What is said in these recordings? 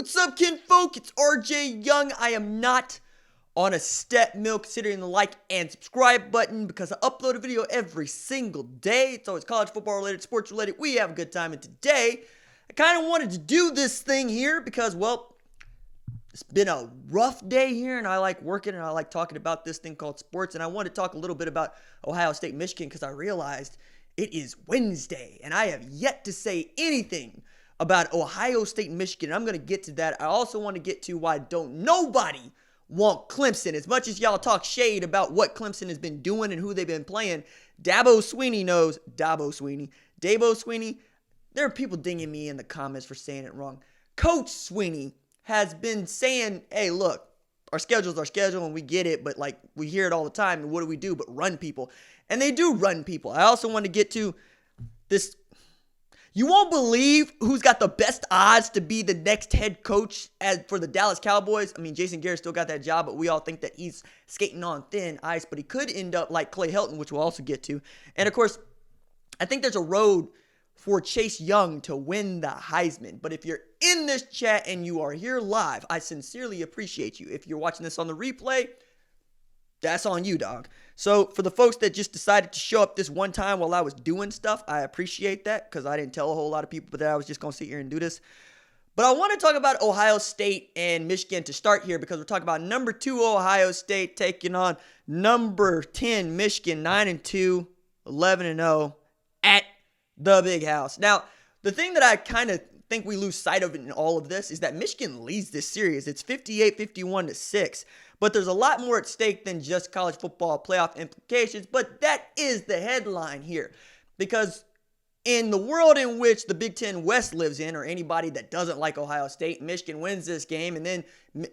What's up, kinfolk? It's RJ Young. I am not on a step mill, considering the like and subscribe button because I upload a video every single day. It's always college football related, sports related. We have a good time, and today I kind of wanted to do this thing here because, well, it's been a rough day here, and I like working and I like talking about this thing called sports, and I want to talk a little bit about Ohio State, Michigan, because I realized it is Wednesday, and I have yet to say anything about Ohio State and Michigan. I'm going to get to that. I also want to get to why don't nobody want Clemson. As much as y'all talk shade about what Clemson has been doing and who they've been playing, Dabo Swinney, there are people dinging me in the comments for saying it wrong. Coach Swinney has been saying, hey, look, our schedule's our schedule and we get it, but like we hear it all the time, and what do we do but run people? And they do run people. I also want to get to this. You won't believe who's got the best odds to be the next head coach for the Dallas Cowboys. I mean, Jason Garrett still got that job, but we all think that he's skating on thin ice, but he could end up like Clay Helton, which we'll also get to. And of course, I think there's a road for Chase Young to win the Heisman. But if you're in this chat and you are here live, I sincerely appreciate you. If you're watching this on the replay, that's on you, dog. So for the folks that just decided to show up this one time while I was doing stuff, I appreciate that because I didn't tell a whole lot of people that I was just going to sit here and do this. But I want to talk about Ohio State and Michigan to start here because we're talking about number 2 Ohio State taking on number 10 Michigan, 9-2, 11-0 at the Big House. Now, the thing that I kind of think we lose sight of in all of this is that Michigan leads this series. It's 58-51-6. But there's a lot more at stake than just college football playoff implications. But that is the headline here. Because in the world in which the Big Ten West lives in, or anybody that doesn't like Ohio State, Michigan wins this game, and then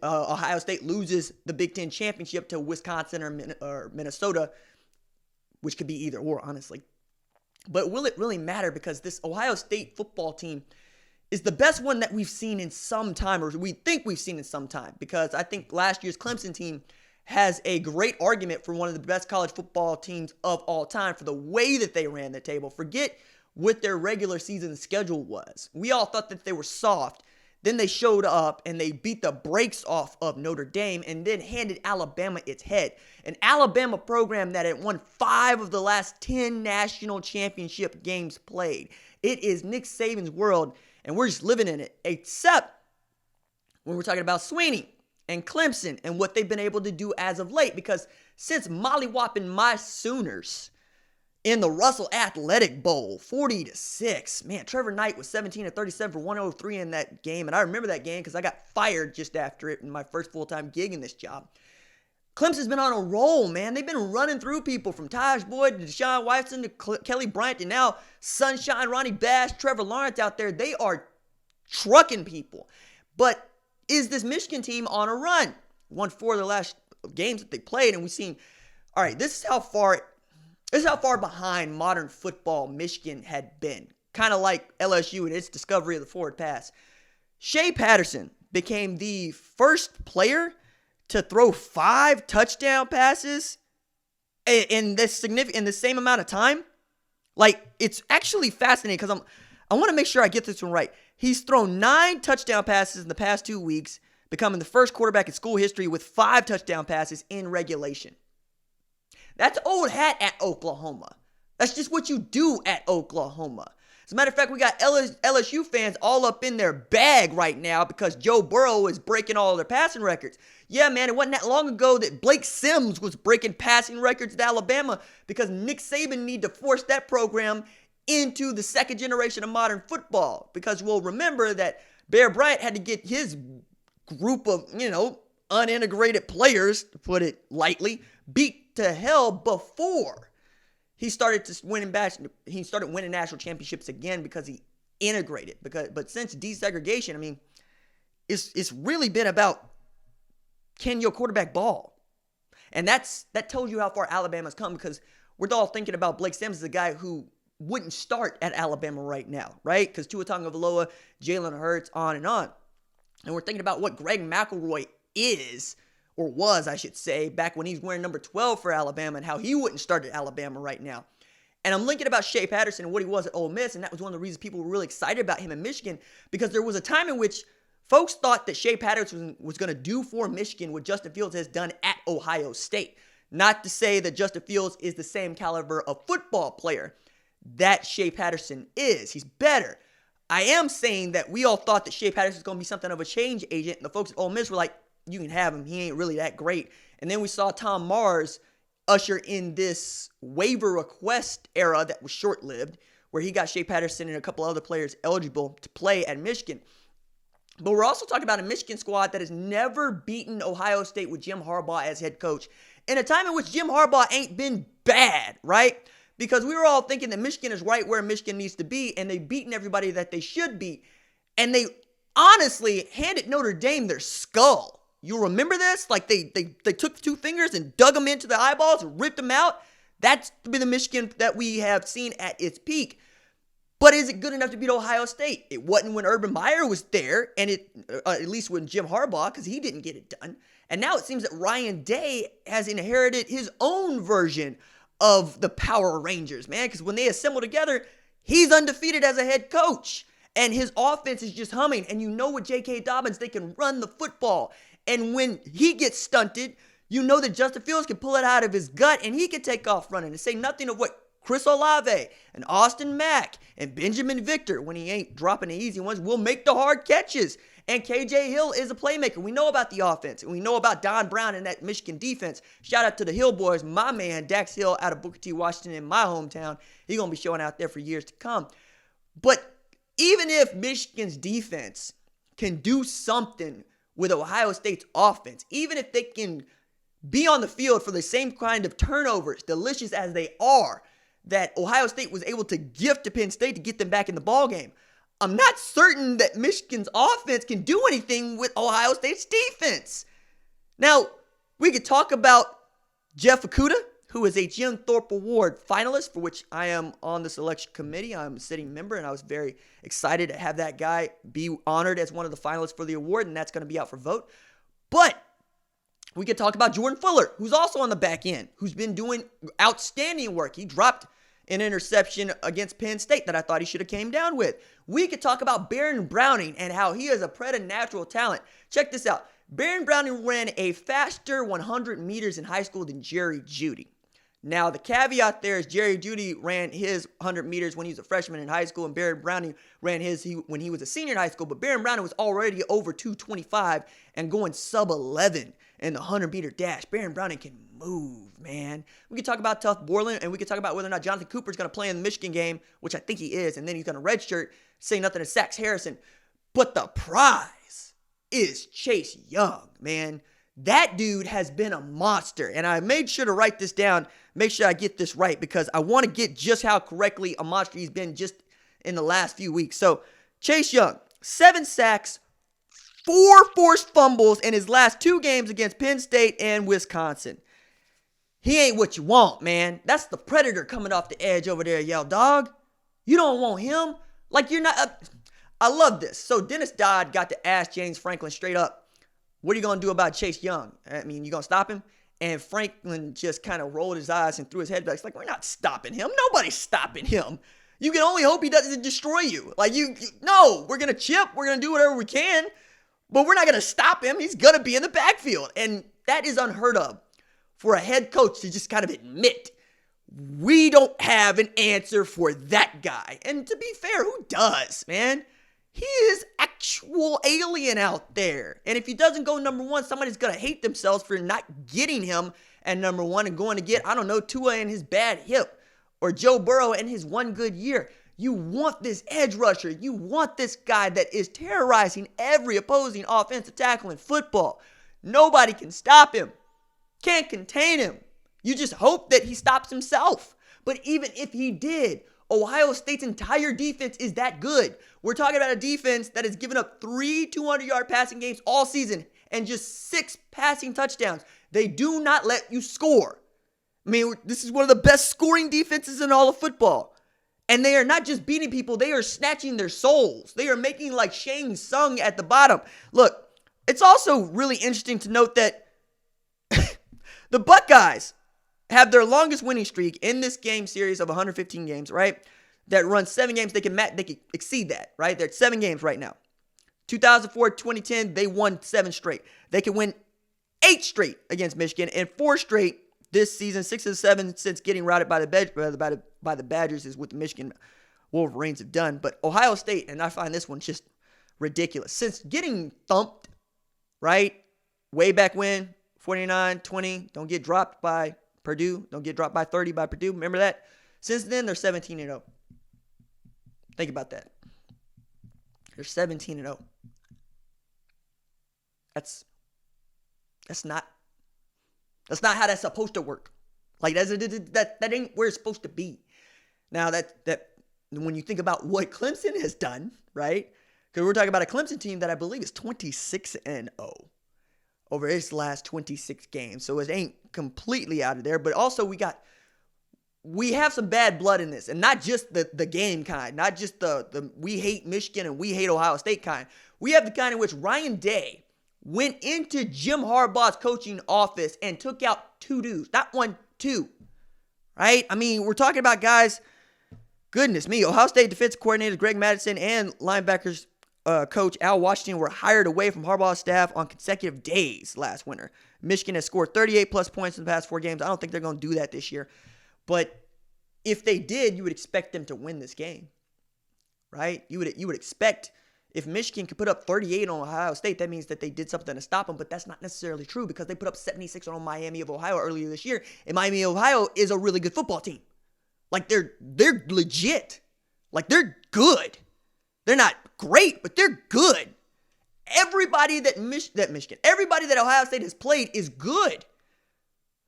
Ohio State loses the Big Ten championship to Wisconsin or Minnesota, which could be either or, honestly. But will it really matter? Because this Ohio State football team is the best one that we've seen in some time, or we think we've seen in some time, because I think last year's Clemson team has a great argument for one of the best college football teams of all time for the way that they ran the table. Forget what their regular season schedule was. We all thought that they were soft. Then they showed up and they beat the brakes off of Notre Dame and then handed Alabama its head. An Alabama program that had won 5 of the last 10 national championship games played. It is Nick Saban's world, and we're just living in it, except when we're talking about Swinney and Clemson and what they've been able to do as of late. Because since mollywhopping my Sooners in the Russell Athletic Bowl, 40-6, man, Trevor Knight was 17-37 for 103 in that game. And I remember that game because I got fired just after it in my first full-time gig in this job. Clemson's been on a roll, man. They've been running through people from Taj Boyd to Deshaun Watson to Kelly Bryant and now Sunshine, Ronnie Bass, Trevor Lawrence out there. They are trucking people. But is this Michigan team on a run? Won 4 of the last games that they played, and we've seen, all right, this is how far behind modern football Michigan had been. Kind of like LSU in its discovery of the forward pass. Shea Patterson became the first player to throw 5 touchdown passes in the same amount of time. Like, it's actually fascinating because I want to make sure I get this one right. He's thrown 9 touchdown passes in the past 2 weeks, becoming the first quarterback in school history with 5 touchdown passes in regulation. That's old hat at Oklahoma. That's just what you do at Oklahoma. As a matter of fact, we got LSU fans all up in their bag right now because Joe Burrow is breaking all of their passing records. Yeah, man, it wasn't that long ago that Blake Sims was breaking passing records at Alabama because Nick Saban needed to force that program into the second generation of modern football. Because we'll remember that Bear Bryant had to get his group of, unintegrated players, to put it lightly, beat to hell before he started winning national championships again because he integrated. But since desegregation, I mean, it's really been about, can your quarterback ball? And that tells you how far Alabama's come, because we're all thinking about Blake Sims as a guy who wouldn't start at Alabama right now, right? Because Tua Tagovailoa, Jalen Hurts, on and on. And we're thinking about what Greg McElroy is, or was, I should say, back when he's wearing number 12 for Alabama, and how he wouldn't start at Alabama right now. And I'm thinking about Shea Patterson and what he was at Ole Miss, and that was one of the reasons people were really excited about him in Michigan, because there was a time in which Folks thought that Shea Patterson was going to do for Michigan what Justin Fields has done at Ohio State. Not to say that Justin Fields is the same caliber of football player that Shea Patterson is. He's better. I am saying that we all thought that Shea Patterson was going to be something of a change agent. And the folks at Ole Miss were like, you can have him. He ain't really that great. And then we saw Tom Mars usher in this waiver request era that was short-lived, where he got Shea Patterson and a couple other players eligible to play at Michigan. But we're also talking about a Michigan squad that has never beaten Ohio State with Jim Harbaugh as head coach in a time in which Jim Harbaugh ain't been bad, right? Because we were all thinking that Michigan is right where Michigan needs to be, and they've beaten everybody that they should beat. And they honestly handed Notre Dame their skull. You remember this? Like they took the two fingers and dug them into the eyeballs and ripped them out. That's the Michigan that we have seen at its peak. But is it good enough to beat Ohio State? It wasn't when Urban Meyer was there, and at least when Jim Harbaugh, because he didn't get it done. And now it seems that Ryan Day has inherited his own version of the Power Rangers, man. Because when they assemble together, he's undefeated as a head coach. And his offense is just humming. And you know with J.K. Dobbins, they can run the football. And when he gets stunted, you know that Justin Fields can pull it out of his gut and he can take off running. And say nothing of what Chris Olave and Austin Mack and Benjamin Victor, when he ain't dropping the easy ones, will make the hard catches. And KJ Hill is a playmaker. We know about the offense. And we know about Don Brown and that Michigan defense. Shout out to the Hill boys. My man, Dax Hill out of Booker T. Washington in my hometown. He's going to be showing out there for years to come. But even if Michigan's defense can do something with Ohio State's offense, even if they can be on the field for the same kind of turnovers, delicious as they are, that Ohio State was able to gift to Penn State to get them back in the ballgame, I'm not certain that Michigan's offense can do anything with Ohio State's defense. Now, we could talk about Jeff Okudah, who is a Jim Thorpe Award finalist, for which I am on the selection committee. I'm a sitting member, and I was very excited to have that guy be honored as one of the finalists for the award, and that's going to be out for vote. But we could talk about Jordan Fuller, who's also on the back end, who's been doing outstanding work. He dropped an interception against Penn State that I thought he should have came down with. We could talk about Baron Browning and how he is a preternatural talent. Check this out. Baron Browning ran a faster 100 meters in high school than Jerry Jeudy. Now, the caveat there is Jerry Jeudy ran his 100 meters when he was a freshman in high school, and Baron Browning ran his when he was a senior in high school. But Baron Browning was already over 225 and going sub 11 in the 100-meter dash. Baron Browning can move, man. We could talk about Tuff Borland, and we could talk about whether or not Jonathan Cooper is going to play in the Michigan game, which I think he is, and then he's going to redshirt, say nothing to Sax Harrison. But the prize is Chase Young, man. That dude has been a monster, and I made sure to write this down, make sure I get this right, because I want to get just how correctly a monster he's been just in the last few weeks. So, Chase Young, 7 sacks, 4 forced fumbles in his last 2 games against Penn State and Wisconsin. He ain't what you want, man. That's the predator coming off the edge over there, yo, dog. You don't want him. Like, you're not... I love this. So, Dennis Dodd got to ask James Franklin straight up, what are you going to do about Chase Young? I mean, you going to stop him? And Franklin just kind of rolled his eyes and threw his head back. It's like, we're not stopping him. Nobody's stopping him. You can only hope he doesn't destroy you. Like, no, we're going to chip. We're going to do whatever we can. But we're not going to stop him. He's going to be in the backfield. And that is unheard of for a head coach to just kind of admit, we don't have an answer for that guy. And to be fair, who does, man? He is actual alien out there. And if he doesn't go number 1, somebody's going to hate themselves for not getting him at number 1 and going to get, I don't know, Tua and his bad hip or Joe Burrow and his one good year. You want this edge rusher. You want this guy that is terrorizing every opposing offensive tackle in football. Nobody can stop him. Can't contain him. You just hope that he stops himself. But even if he did, Ohio State's entire defense is that good. We're talking about a defense that has given up 3 200-yard passing games all season and just 6 passing touchdowns. They do not let you score. I mean, this is one of the best scoring defenses in all of football. And they are not just beating people, they are snatching their souls. They are making like Shane Sung at the bottom. Look, it's also really interesting to note that the Buckeyes have their longest winning streak in this game series of 115 games, right? That runs 7 games. They can exceed that, right? They're at 7 games right now. 2004, 2010, they won 7 straight. They can win 8 straight against Michigan and 4 straight this season. 6 of 7 since getting routed by the Badgers is what the Michigan Wolverines have done. But Ohio State, and I find this one just ridiculous. Since getting thumped, right, way back when, 49-20, don't get dropped by Purdue. Don't get dropped by 30 by Purdue. Remember that? Since then, they're 17-0. Think about that. They're 17-0. That's not how that's supposed to work. Like that ain't where it's supposed to be. Now that when you think about what Clemson has done, right? Because we're talking about a Clemson team that I believe is 26-0 over its last 26 games. So it ain't completely out of there. But also we have some bad blood in this. And not just the game kind. Not just the we hate Michigan and we hate Ohio State kind. We have the kind in which Ryan Day went into Jim Harbaugh's coaching office and took out 2 dudes. Not 1, 2. Right? I mean, we're talking about guys, goodness me, Ohio State defensive coordinator Greg Madison and linebackers coach Al Washington were hired away from Harbaugh's staff on consecutive days last winter. Michigan has scored 38-plus points in the past 4 games. I don't think they're going to do that this year. But if they did, you would expect them to win this game. Right? You would expect if Michigan could put up 38 on Ohio State, that means that they did something to stop them, but that's not necessarily true because they put up 76 on Miami of Ohio earlier this year, and Miami of Ohio is a really good football team. Like, they're legit. Like, they're good. They're not great, but they're good. Everybody that Michigan, everybody that Ohio State has played is good.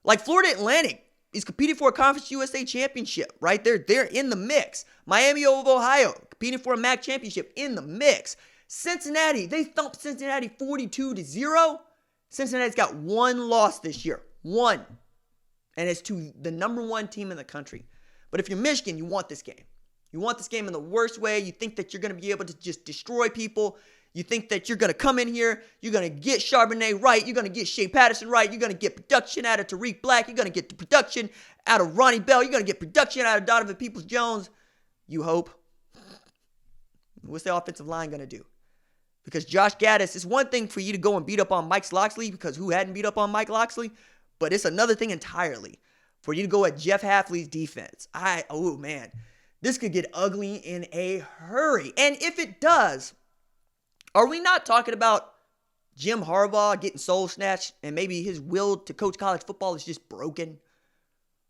Like, Florida Atlantic is competing for a Conference USA championship, right? They're in the mix. Miami of Ohio competing for a MAC championship in the mix. Cincinnati, they thumped Cincinnati 42-0. Cincinnati's got 1 loss this year. 1. And it's to the number 1 team in the country. But if you're Michigan, you want this game. You want this game in the worst way. You think that you're going to be able to just destroy people. You think that you're going to come in here, you're going to get Charbonnet right, you're going to get Shea Patterson right, you're going to get production out of Tariq Black, you're going to get the production out of Ronnie Bell, you're going to get production out of Donovan Peoples-Jones. You hope. What's the offensive line going to do? Because Josh Gaddis, it's one thing for you to go and beat up on Mike Locksley, because who hadn't beat up on Mike Locksley? But it's another thing entirely for you to go at Jeff Hafley's defense. Oh man, this could get ugly in a hurry. And if it does, are we not talking about Jim Harbaugh getting soul snatched and maybe his will to coach college football is just broken?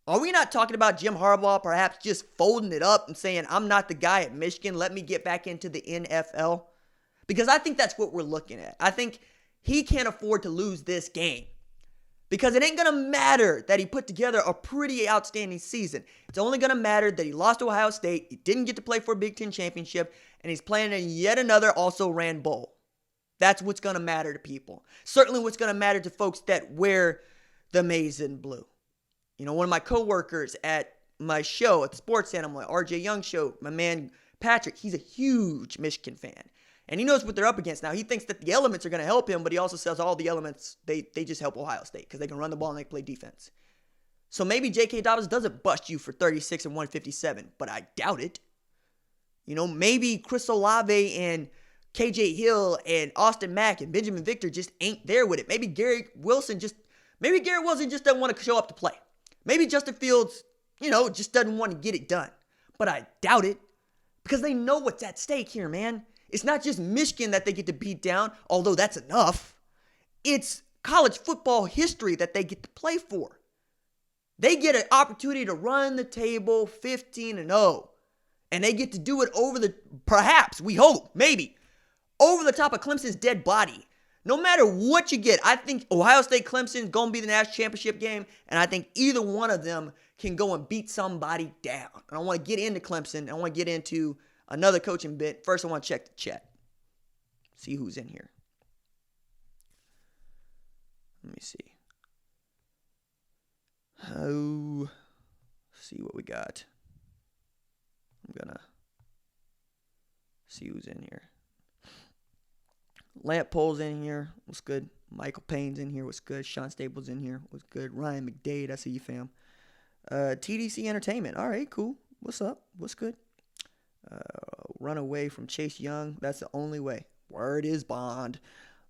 Are we not talking about Jim Harbaugh perhaps just folding it up and saying, I'm not the guy at Michigan, let me get back into the NFL? Because I think that's what we're looking at. I think he can't afford to lose this game. Because it ain't going to matter that he put together a pretty outstanding season. It's only going to matter that he lost to Ohio State, he didn't get to play for a Big Ten championship, and he's playing in yet another also-ran bowl. That's what's going to matter to people. Certainly what's going to matter to folks that wear the maize and blue. You know, one of my coworkers at my show, at the Sports Animal, at RJ Young show, my man Patrick, he's a huge Michigan fan. And he knows what they're up against now. He thinks that the elements are going to help him, but he also says all the elements, they just help Ohio State because they can run the ball and they can play defense. So maybe J.K. Dobbins doesn't bust you for 36 and 157, but I doubt it. You know, maybe Chris Olave and KJ Hill and Austin Mack and Benjamin Victor just ain't there with it. Maybe Garrett Wilson just doesn't want to show up to play. Maybe Justin Fields, just doesn't want to get it done. But I doubt it because they know what's at stake here, man. It's not just Michigan that they get to beat down, although that's enough. It's college football history that they get to play for. They get an opportunity to run the table 15-0. And they get to do it perhaps, we hope, maybe, over the top of Clemson's dead body. No matter what you get, I think Ohio State Clemson is going to be the national championship game. And I think either one of them can go and beat somebody down. And I want to get into Clemson. I want to get into another coaching bit. First, I want to check the chat. See who's in here. Let me see. See what we got. I'm going to see who's in here. Lamp Pole's in here. What's good? Michael Payne's in here. What's good? Sean Staples in here. What's good? Ryan McDade. I see you, fam. TDC Entertainment. All right, cool. What's up? What's good? Run away from Chase Young. That's the only way. Word is bond.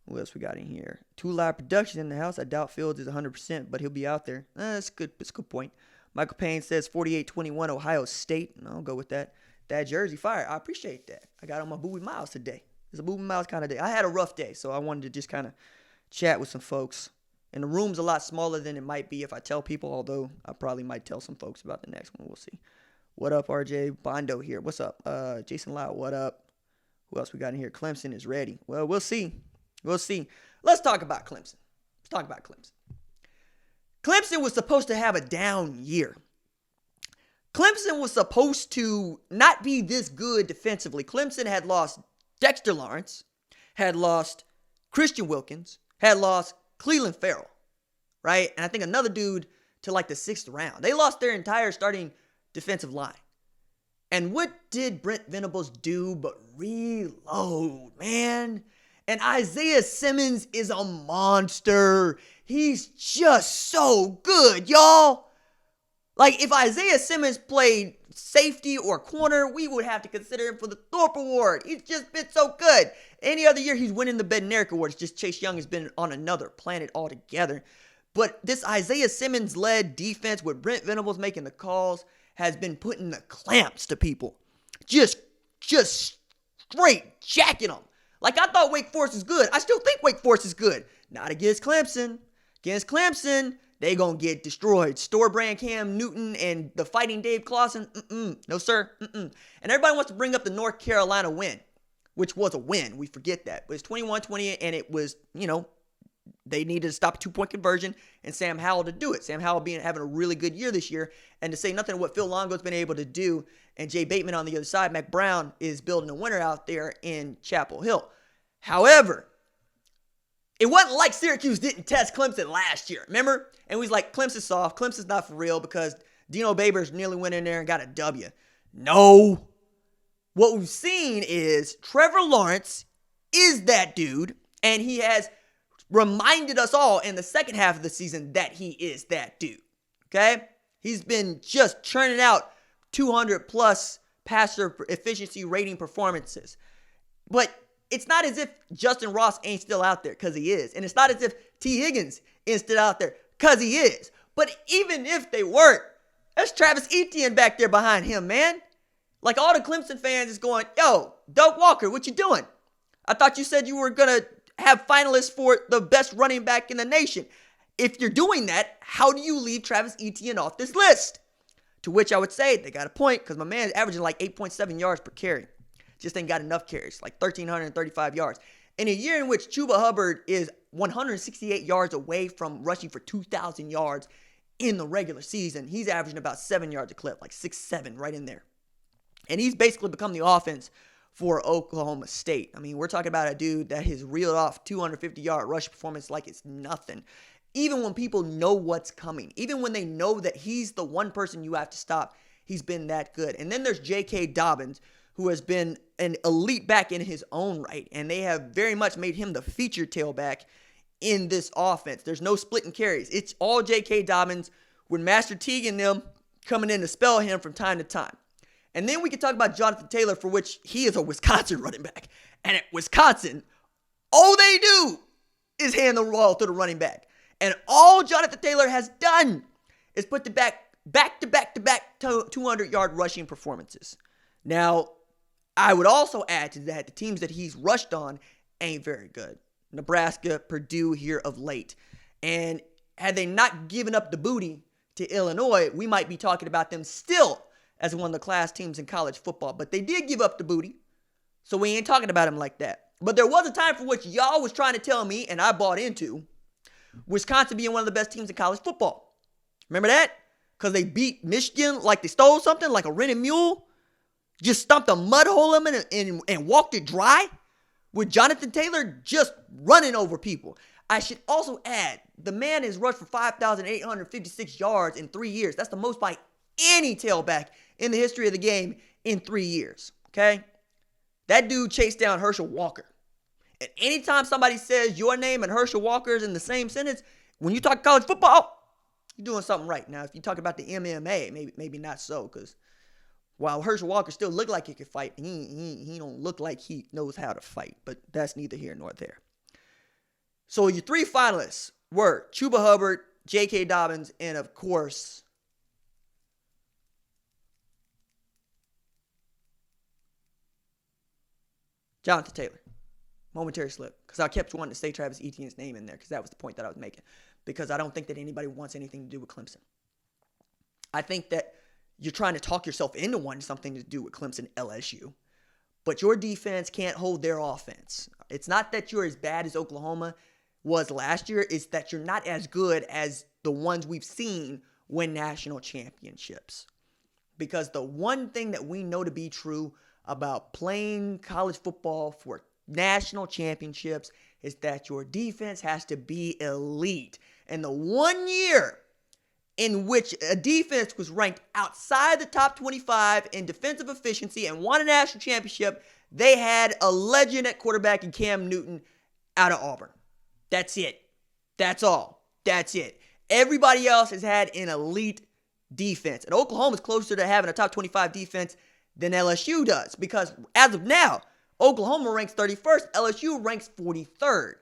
What else we got in here? 2 live production in the house. I doubt Fields is 100%, but he'll be out there. That's good. That's a good point. Michael Payne says 48-21 Ohio State. And I'll go with that. That jersey fire. I appreciate that. I got on my Boobie Miles today. It's a Boobie Miles kind of day. I had a rough day, so I wanted to just kind of chat with some folks. And the room's a lot smaller than it might be if I tell people, although I probably might tell some folks about the next one. We'll see. What up, RJ? Bondo here. What's up? Jason Lau, what up? Who else we got in here? Clemson is ready. Well, we'll see. We'll see. Let's talk about Clemson. Clemson was supposed to have a down year. Clemson was supposed to not be this good defensively. Clemson had lost Dexter Lawrence, had lost Christian Wilkins, had lost Cleveland Farrell, right? And I think another dude to like the 6th round. They lost their entire starting defensive line. And what did Brent Venables do but reload, man? And Isaiah Simmons is a monster. He's just so good, y'all. Like, if Isaiah Simmons played safety or corner, we would have to consider him for the Thorpe Award. He's just been so good. Any other year, he's winning the Bednarik Award. It's just Chase Young has been on another planet altogether. But this Isaiah Simmons-led defense with Brent Venables making the calls has been putting the clamps to people. Just straight jacking them. Like, I thought Wake Forest is good. I still think Wake Forest is good. Not against Clemson. Against Clemson, they gonna get destroyed. Store brand Cam Newton and the fighting Dave Clawson, no sir, And everybody wants to bring up the North Carolina win, which was a win. We forget that. But it's 21-28, and it was, they needed to stop a 2-point conversion and Sam Howell to do it. Sam Howell having a really good year this year. And to say nothing of what Phil Longo's been able to do, and Jay Bateman on the other side, Mac Brown is building a winner out there in Chapel Hill. However, it wasn't like Syracuse didn't test Clemson last year, remember? And we was like, Clemson's soft. Clemson's not for real because Dino Babers nearly went in there and got a W. No. What we've seen is Trevor Lawrence is that dude, and he has reminded us all in the second half of the season that he is that dude, okay? He's been just churning out 200-plus passer efficiency rating performances. But it's not as if Justin Ross ain't still out there, because he is. And it's not as if T. Higgins ain't still out there, because he is. But even if they weren't, that's Travis Etienne back there behind him, man. Like, all the Clemson fans is going, yo, Doug Walker, what you doing? I thought you said you were going to have finalists for the best running back in the nation. If you're doing that, how do you leave Travis Etienne off this list? To which I would say they got a point, because my man's averaging like 8.7 yards per carry. Just ain't got enough carries, like 1,335 yards. In a year in which Chuba Hubbard is 168 yards away from rushing for 2,000 yards in the regular season, he's averaging about 7 yards a clip, like 6-7 right in there. And he's basically become the offense for Oklahoma State. I mean, we're talking about a dude that has reeled off 250-yard rush performance like it's nothing. Even when people know what's coming, even when they know that he's the one person you have to stop, he's been that good. And then there's J.K. Dobbins, who has been an elite back in his own right, and they have very much made him the feature tailback in this offense. There's no splitting carries. It's all J.K. Dobbins with Master Teague and them coming in to spell him from time to time. And then we can talk about Jonathan Taylor, for which he is a Wisconsin running back. And at Wisconsin, all they do is hand the ball to the running back. And all Jonathan Taylor has done is put the back-to-back 200-yard rushing performances. Now, I would also add to that the teams that he's rushed on ain't very good. Nebraska, Purdue here of late. And had they not given up the booty to Illinois, we might be talking about them still as one of the class teams in college football. But they did give up the booty, so we ain't talking about them like that. But there was a time for which y'all was trying to tell me, and I bought into, Wisconsin being one of the best teams in college football. Remember that? Because they beat Michigan like they stole something, like a rented mule. Just stumped a mud hole in it and walked it dry with Jonathan Taylor just running over people. I should also add, the man has rushed for 5,856 yards in 3 years. That's the most by any tailback in the history of the game in 3 years, okay? That dude chased down Herschel Walker. And anytime somebody says your name and Herschel Walker is in the same sentence, when you talk college football, you're doing something right. Now, if you talk about the MMA, maybe not so, because While Herschel Walker still looked like he could fight, he don't look like he knows how to fight. But that's neither here nor there. So your 3 finalists were Chuba Hubbard, J.K. Dobbins, and of course, Jonathan Taylor. Momentary slip. Because I kept wanting to say Travis Etienne's name in there because that was the point that I was making. Because I don't think that anybody wants anything to do with Clemson. I think that you're trying to talk yourself into wanting something to do with Clemson LSU. But your defense can't hold their offense. It's not that you're as bad as Oklahoma was last year. It's that you're not as good as the ones we've seen win national championships. Because the one thing that we know to be true about playing college football for national championships is that your defense has to be elite. And the one year in which a defense was ranked outside the top 25 in defensive efficiency and won a national championship, they had a legend at quarterback in Cam Newton out of Auburn. That's it. That's all. That's it. Everybody else has had an elite defense. And Oklahoma's closer to having a top 25 defense than LSU does. Because as of now, Oklahoma ranks 31st. LSU ranks 43rd.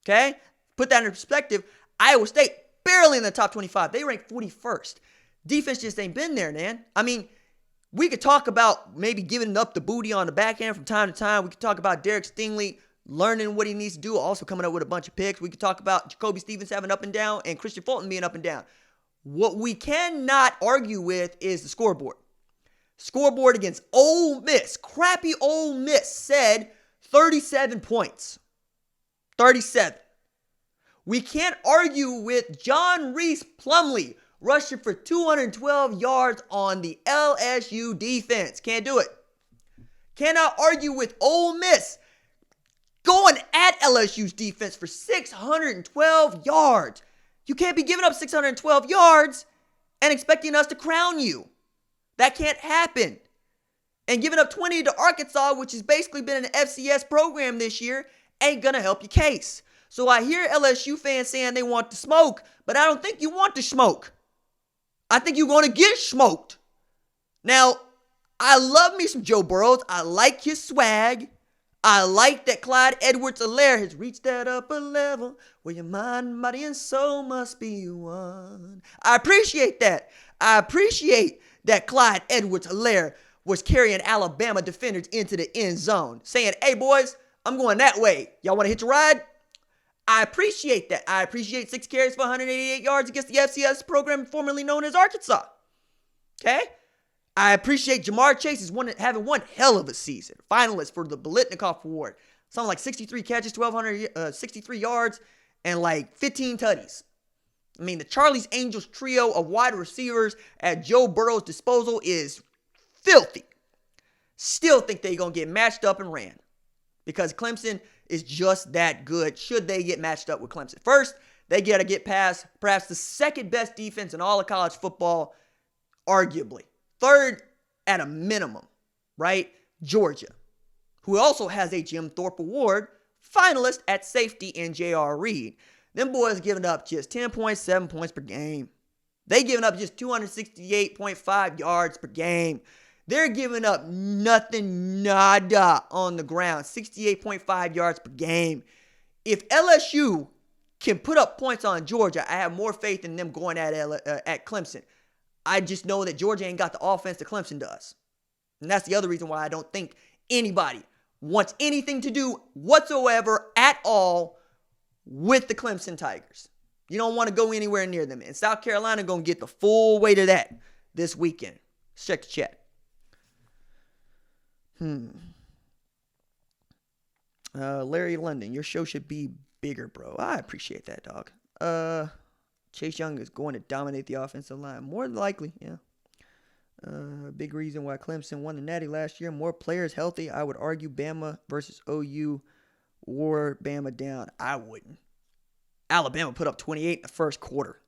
Okay? Put that in perspective. Iowa State, barely in the top 25. They rank 41st. Defense just ain't been there, man. I mean, we could talk about maybe giving up the booty on the back end from time to time. We could talk about Derek Stingley learning what he needs to do, also coming up with a bunch of picks. We could talk about Jacoby Stevens having up and down and Christian Fulton being up and down. What we cannot argue with is the scoreboard. Scoreboard against Ole Miss. Crappy Ole Miss said 37 points. 37. We can't argue with John Reese Plumlee rushing for 212 yards on the LSU defense. Can't do it. Cannot argue with Ole Miss going at LSU's defense for 612 yards. You can't be giving up 612 yards and expecting us to crown you. That can't happen. And giving up 20 to Arkansas, which has basically been an FCS program this year, ain't going to help your case. So I hear LSU fans saying they want the smoke, but I don't think you want the smoke. I think you're going to get smoked. Now, I love me some Joe Burrows. I like his swag. I like that Clyde Edwards-Helaire has reached that upper level where your mind, body, and soul must be one. I appreciate that. I appreciate that Clyde Edwards-Helaire was carrying Alabama defenders into the end zone, saying, hey, boys, I'm going that way. Y'all want to hitch a ride? I appreciate that. I appreciate 6 carries for 188 yards against the FCS program formerly known as Arkansas. Okay? I appreciate Jamar Chase having one hell of a season. Finalist for the Biletnikoff Award. Something like 63 catches, 1,263 yards, and like 15 tutties. I mean, the Charlie's Angels trio of wide receivers at Joe Burrow's disposal is filthy. Still think they're going to get matched up and ran. Because Clemson is just that good should they get matched up with Clemson. First, they got to get past perhaps the second best defense in all of college football, arguably. Third, at a minimum, right? Georgia, who also has a Jim Thorpe Award finalist at safety in J.R. Reed. Them boys giving up just 10.7 points per game. They giving up just 268.5 yards per game. They're giving up nothing, nada on the ground. 68.5 yards per game. If LSU can put up points on Georgia, I have more faith in them going at Clemson. I just know that Georgia ain't got the offense that Clemson does. And that's the other reason why I don't think anybody wants anything to do whatsoever at all with the Clemson Tigers. You don't want to go anywhere near them. And South Carolina going to get the full weight of that this weekend. Let's check the chat. Larry London, your show should be bigger, bro. I appreciate that, dog. Chase Young is going to dominate the offensive line. More than likely, yeah. Big reason why Clemson won the Natty last year. More players healthy. I would argue Bama versus OU wore Bama down. I wouldn't. Alabama put up 28 in the first quarter.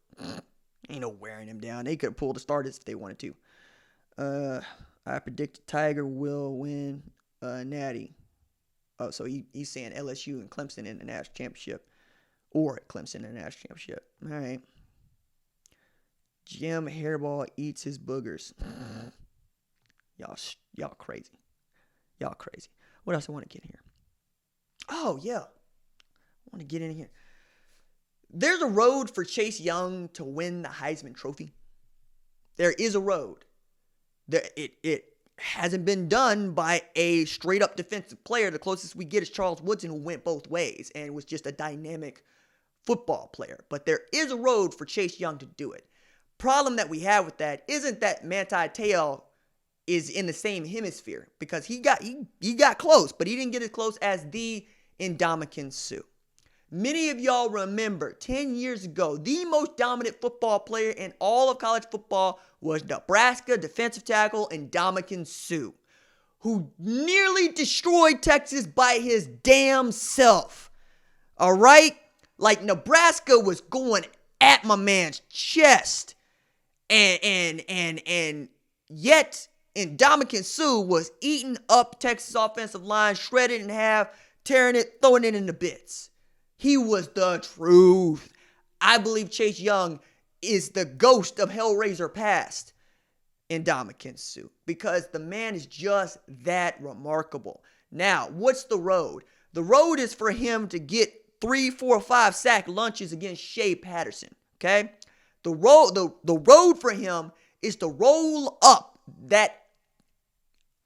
Ain't no wearing them down. They could have pulled the starters if they wanted to. I predict Tiger will win Natty. Oh, so he's saying LSU and Clemson in the national championship. Or at Clemson in the national championship. All right. Jim Harbaugh eats his boogers. Y'all crazy. Y'all crazy. What else I want to get in here? Oh, yeah. I want to get in here. There's a road for Chase Young to win the Heisman Trophy. There is a road. It hasn't been done by a straight-up defensive player. The closest we get is Charles Woodson, who went both ways and was just a dynamic football player. But there is a road for Chase Young to do it. Problem that we have with that isn't that Manti Te'o is in the same hemisphere, because he got close, but he didn't get as close as the Ndamukong Suh. Many of y'all remember 10 years ago, the most dominant football player in all of college football was Nebraska defensive tackle Ndamukong Suh, who nearly destroyed Texas by his damn self. All right? Like, Nebraska was going at my man's chest. And yet Ndamukong Suh was eating up Texas offensive line, shredded in half, tearing it, throwing it into bits. He was the truth. I believe Chase Young is the ghost of Hellraiser past Ndamukong Suh, because the man is just that remarkable. Now, what's the road? The road is for him to get 3, 4, 5 sack lunches against Shea Patterson. Okay? The road for him is to roll up that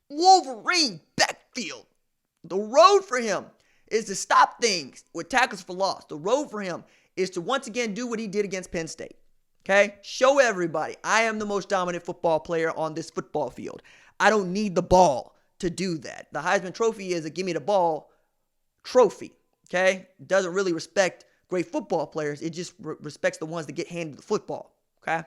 Wolverine backfield. The road for him is to stop things with tackles for loss. The road for him is to once again do what he did against Penn State. Okay? Show everybody I am the most dominant football player on this football field. I don't need the ball to do that. The Heisman Trophy is a give me the ball trophy. Okay? It doesn't really respect great football players. It just respects the ones that get handed the football. Okay?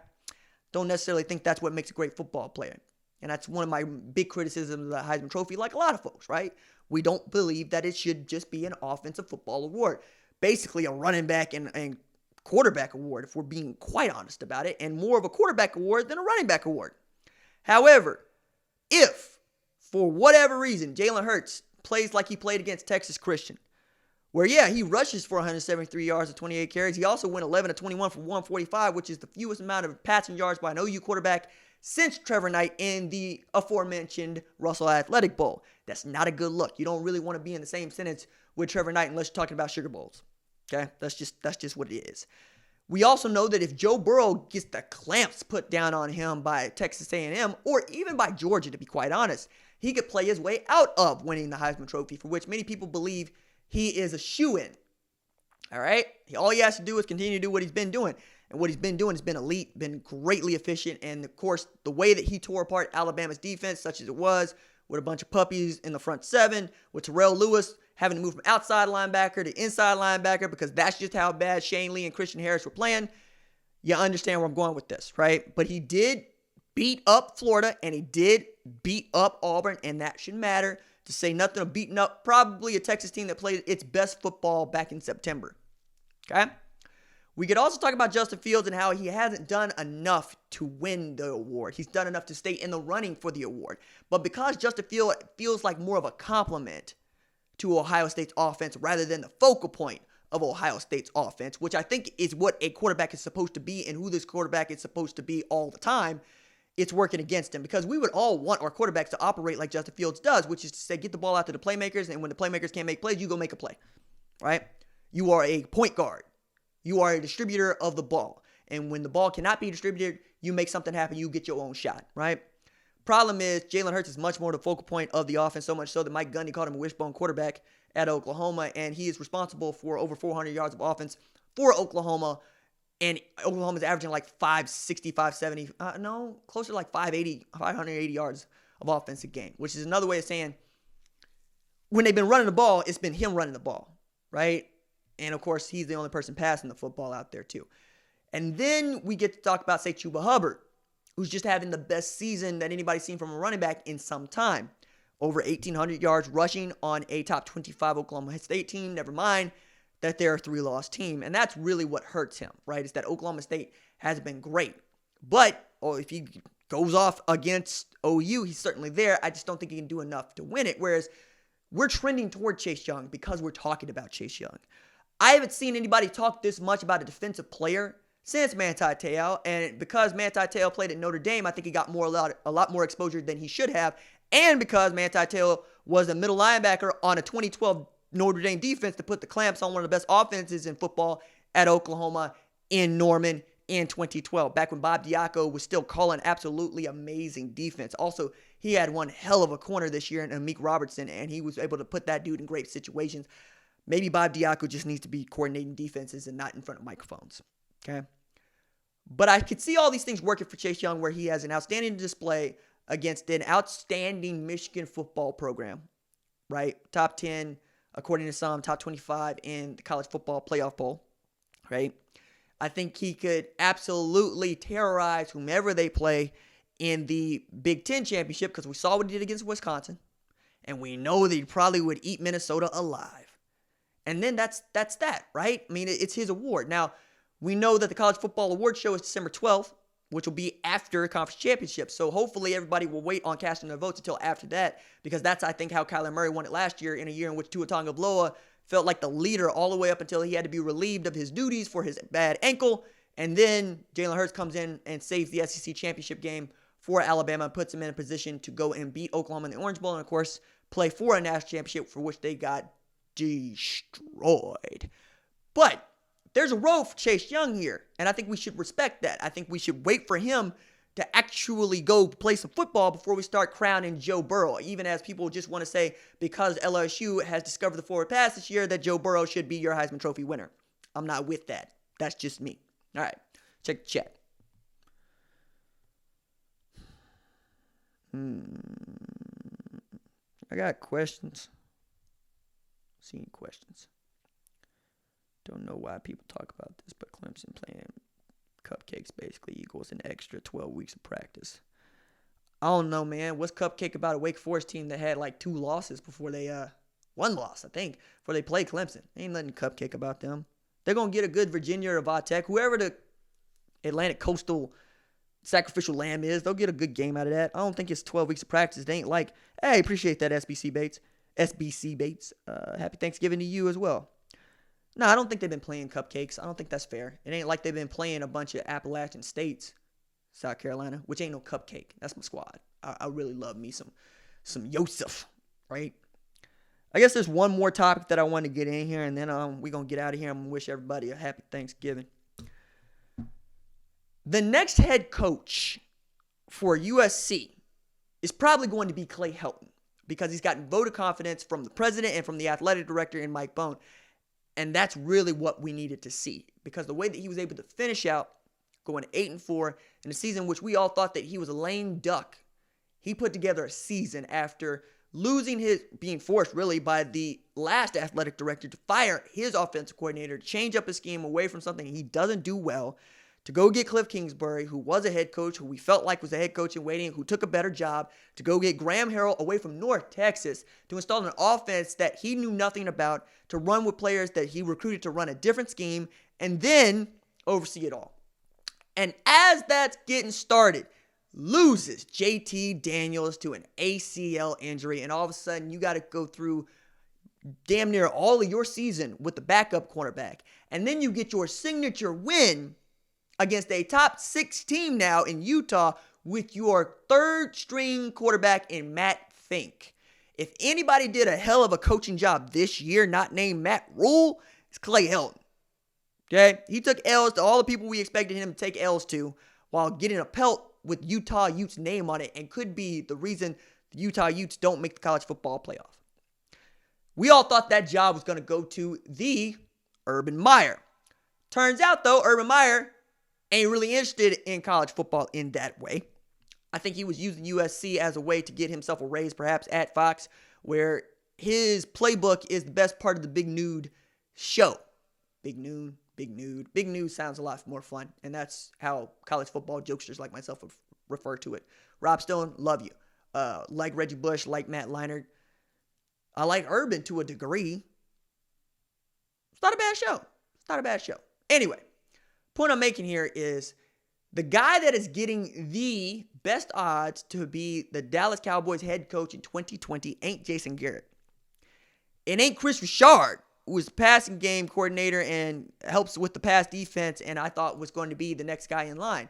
Don't necessarily think that's what makes a great football player. And that's one of my big criticisms of the Heisman Trophy, like a lot of folks, right? We don't believe that it should just be an offensive football award. Basically a running back and quarterback award, if we're being quite honest about it, and more of a quarterback award than a running back award. However, if, for whatever reason, Jalen Hurts plays like he played against Texas Christian, where, yeah, he rushes for 173 yards and 28 carries. He also went 11 of 21 for 145, which is the fewest amount of passing yards by an OU quarterback since Trevor Knight in the aforementioned Russell Athletic Bowl. That's not a good look. You don't really want to be in the same sentence with Trevor Knight unless you're talking about Sugar Bowls. Okay? That's just what it is. We also know that if Joe Burrow gets the clamps put down on him by Texas A&M, or even by Georgia, to be quite honest, he could play his way out of winning the Heisman Trophy, for which many people believe he is a shoo-in. All right? All he has to do is continue to do what he's been doing. And what he's been doing has been elite, been greatly efficient. And, of course, the way that he tore apart Alabama's defense, such as it was, with a bunch of puppies in the front seven, with Terrell Lewis having to move from outside linebacker to inside linebacker because that's just how bad Shane Lee and Christian Harris were playing. You understand where I'm going with this, right? But he did beat up Florida, and he did beat up Auburn, and that should matter. To say nothing of beating up probably a Texas team that played its best football back in September. Okay? We could also talk about Justin Fields and how he hasn't done enough to win the award. He's done enough to stay in the running for the award. But because Justin Fields feels like more of a compliment to Ohio State's offense rather than the focal point of Ohio State's offense, which I think is what a quarterback is supposed to be and who this quarterback is supposed to be all the time, it's working against him, because we would all want our quarterbacks to operate like Justin Fields does, which is to say, get the ball out to the playmakers, and when the playmakers can't make plays, you go make a play, right? You are a point guard. You are a distributor of the ball, and when the ball cannot be distributed, you make something happen, you get your own shot, right? Problem is, Jalen Hurts is much more the focal point of the offense, so much so that Mike Gundy called him a wishbone quarterback at Oklahoma, and he is responsible for over 400 yards of offense for Oklahoma. And Oklahoma's averaging like 560, 570, closer to like 580 yards of offense a game, which is another way of saying when they've been running the ball, it's been him running the ball, right? And, of course, he's the only person passing the football out there, too. And then we get to talk about, say, Chuba Hubbard, who's just having the best season that anybody's seen from a running back in some time. Over 1,800 yards rushing on a top 25 Oklahoma State team, never mind that they're a 3-loss team. And that's really what hurts him, right? Is that Oklahoma State has been great. But if he goes off against OU, he's certainly there. I just don't think he can do enough to win it. Whereas we're trending toward Chase Young because we're talking about Chase Young. I haven't seen anybody talk this much about a defensive player since Manti Te'o. And because Manti Te'o played at Notre Dame, I think he got a lot more exposure than he should have. And because Manti Te'o was a middle linebacker on a 2012 Notre Dame defense that put the clamps on one of the best offenses in football at Oklahoma in Norman in 2012, back when Bob Diaco was still calling absolutely amazing defense. Also, he had one hell of a corner this year in Amik Robertson, and he was able to put that dude in great situations. Maybe Bob Diaco just needs to be coordinating defenses and not in front of microphones, okay? But I could see all these things working for Chase Young, where he has an outstanding display against an outstanding Michigan football program, right? Top 10, according to some, top 25 in the college football playoff poll, right? I think he could absolutely terrorize whomever they play in the Big Ten championship, because we saw what he did against Wisconsin, and we know that he probably would eat Minnesota alive. And then that's that, right? I mean, it's his award. Now, we know that the College Football Award Show is December 12th, which will be after conference championship. So hopefully everybody will wait on casting their votes until after that, because that's, I think, how Kyler Murray won it last year, in a year in which Tua Tagovailoa felt like the leader all the way up until he had to be relieved of his duties for his bad ankle. And then Jalen Hurts comes in and saves the SEC championship game for Alabama and puts him in a position to go and beat Oklahoma in the Orange Bowl and, of course, play for a national championship, for which they got destroyed. But there's a role for Chase Young here, and I think we should respect that. I think we should wait for him to actually go play some football before we start crowning Joe Burrow, even as people just want to say, because LSU has discovered the forward pass this year, that Joe Burrow should be your Heisman Trophy winner. I'm not with that. That's just me. All right, check the chat. I got questions. See any questions? Don't know why people talk about this, but Clemson playing cupcakes basically equals an extra 12 weeks of practice. I don't know, man. What's cupcake about a Wake Forest team that had like 2 losses before they, one loss, I think, before they played Clemson? Ain't nothing cupcake about them. They're going to get a good Virginia or Va-Tech, whoever the Atlantic Coastal sacrificial lamb is, they'll get a good game out of that. I don't think it's 12 weeks of practice. They ain't like, hey, appreciate that, SBC Bates. Happy Thanksgiving to you as well. No, I don't think they've been playing cupcakes. I don't think that's fair. It ain't like they've been playing a bunch of Appalachian states, South Carolina, which ain't no cupcake. That's my squad. I really love me some Yosef, right? I guess there's one more topic that I want to get in here, and then we're going to get out of here. I'm going to wish everybody a happy Thanksgiving. The next head coach for USC is probably going to be Clay Helton, because he's gotten vote of confidence from the president and from the athletic director in Mike Bohn. And that's really what we needed to see, because the way that he was able to finish out going 8-4 in a season which we all thought that he was a lame duck, he put together a season after being forced really by the last athletic director to fire his offensive coordinator, to change up his scheme away from something he doesn't do well, to go get Cliff Kingsbury, who was a head coach, who we felt like was a head coach in waiting, who took a better job, to go get Graham Harrell away from North Texas, to install an offense that he knew nothing about, to run with players that he recruited to run a different scheme, and then oversee it all. And as that's getting started, loses JT Daniels to an ACL injury, and all of a sudden you got to go through damn near all of your season with the backup cornerback. And then you get your signature win against a top 6 team now in Utah with your 3rd string quarterback in Matt Fink. If anybody did a hell of a coaching job this year, not named Matt Rule, it's Clay Helton. Okay? He took L's to all the people we expected him to take L's to, while getting a pelt with Utah Utes name on it, and could be the reason the Utah Utes don't make the college football playoff. We all thought that job was going to go to the Urban Meyer. Turns out, though, Urban Meyer ain't really interested in college football in that way. I think he was using USC as a way to get himself a raise, perhaps at Fox, where his playbook is the best part of the Big Nude show. Big Nude sounds a lot more fun, and that's how college football jokesters like myself would refer to it. Rob Stone, love you. Like Reggie Bush, like Matt Leinart. I like Urban to a degree. It's not a bad show. Anyway, point I'm making here is the guy that is getting the best odds to be the Dallas Cowboys head coach in 2020 ain't Jason Garrett. It ain't Chris Richard. was passing game coordinator and helps with the pass defense, and I thought was going to be the next guy in line.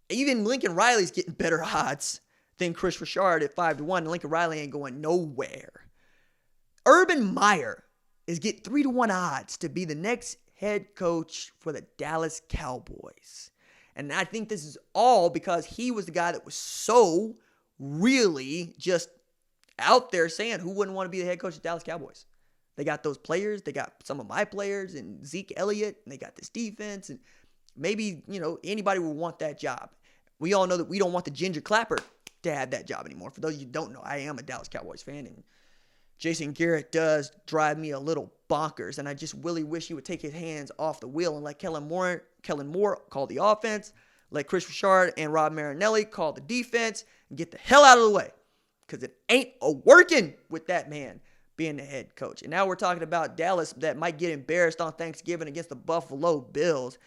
Even Lincoln Riley's getting better odds than Chris Richard at 5-1. And Lincoln Riley ain't going nowhere. Urban Meyer is getting 3-1 odds to be the next head coach for the Dallas Cowboys. And I think this is all because he was the guy that was so really just out there saying who wouldn't want to be the head coach of the Dallas Cowboys. They got those players. They got some of my players and Zeke Elliott, and they got this defense. And maybe, anybody would want that job. We all know that we don't want the Ginger Clapper to have that job anymore. For those of you who don't know, I am a Dallas Cowboys fan, and Jason Garrett does drive me a little bonkers, and I just really wish he would take his hands off the wheel and let Kellen Moore call the offense, let Chris Richard and Rob Marinelli call the defense, and get the hell out of the way, because it ain't a-working with that man being the head coach. And now we're talking about Dallas that might get embarrassed on Thanksgiving against the Buffalo Bills,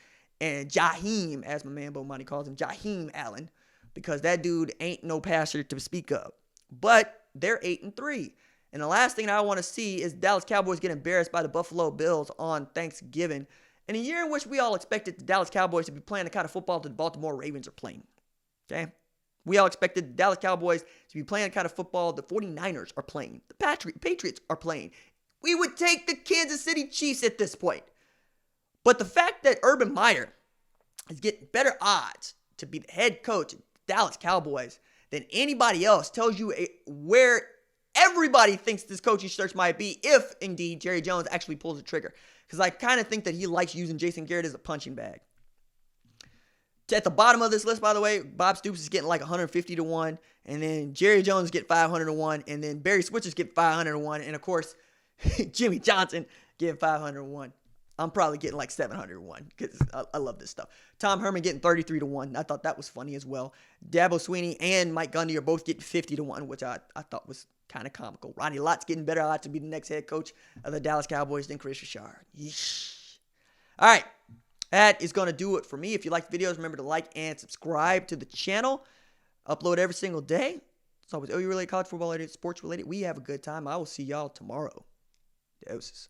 and Jaheim, as my man Bomani calls him, Jaheim Allen, because that dude ain't no passer to speak of. But they're 8-3. And the last thing I want to see is Dallas Cowboys get embarrassed by the Buffalo Bills on Thanksgiving, in a year in which we all expected the Dallas Cowboys to be playing the kind of football that the Baltimore Ravens are playing. Okay? We all expected the Dallas Cowboys to be playing the kind of football the 49ers are playing, the Patriots are playing. We would take the Kansas City Chiefs at this point. But the fact that Urban Meyer is getting better odds to be the head coach of the Dallas Cowboys than anybody else tells you where everybody thinks this coaching search might be, if indeed Jerry Jones actually pulls the trigger. Because I kind of think that he likes using Jason Garrett as a punching bag. At the bottom of this list, by the way, Bob Stoops is getting like 150-1, and then Jerry Jones get 500-1, and then Barry Switchers get 500-1, and of course, Jimmy Johnson get 500-1. I'm probably getting like 701 because I love this stuff. Tom Herman getting 33-1. I thought that was funny as well. Dabo Sweeney and Mike Gundy are both getting 50-1, which I thought was kind of comical. Ronnie Lott's getting better odds to be the next head coach of the Dallas Cowboys than Chris Richard. Yeesh. All right. That is going to do it for me. If you like the videos, remember to like and subscribe to the channel. Upload every single day. It's always OU related, college football related, sports related. We have a good time. I will see y'all tomorrow. Deuces.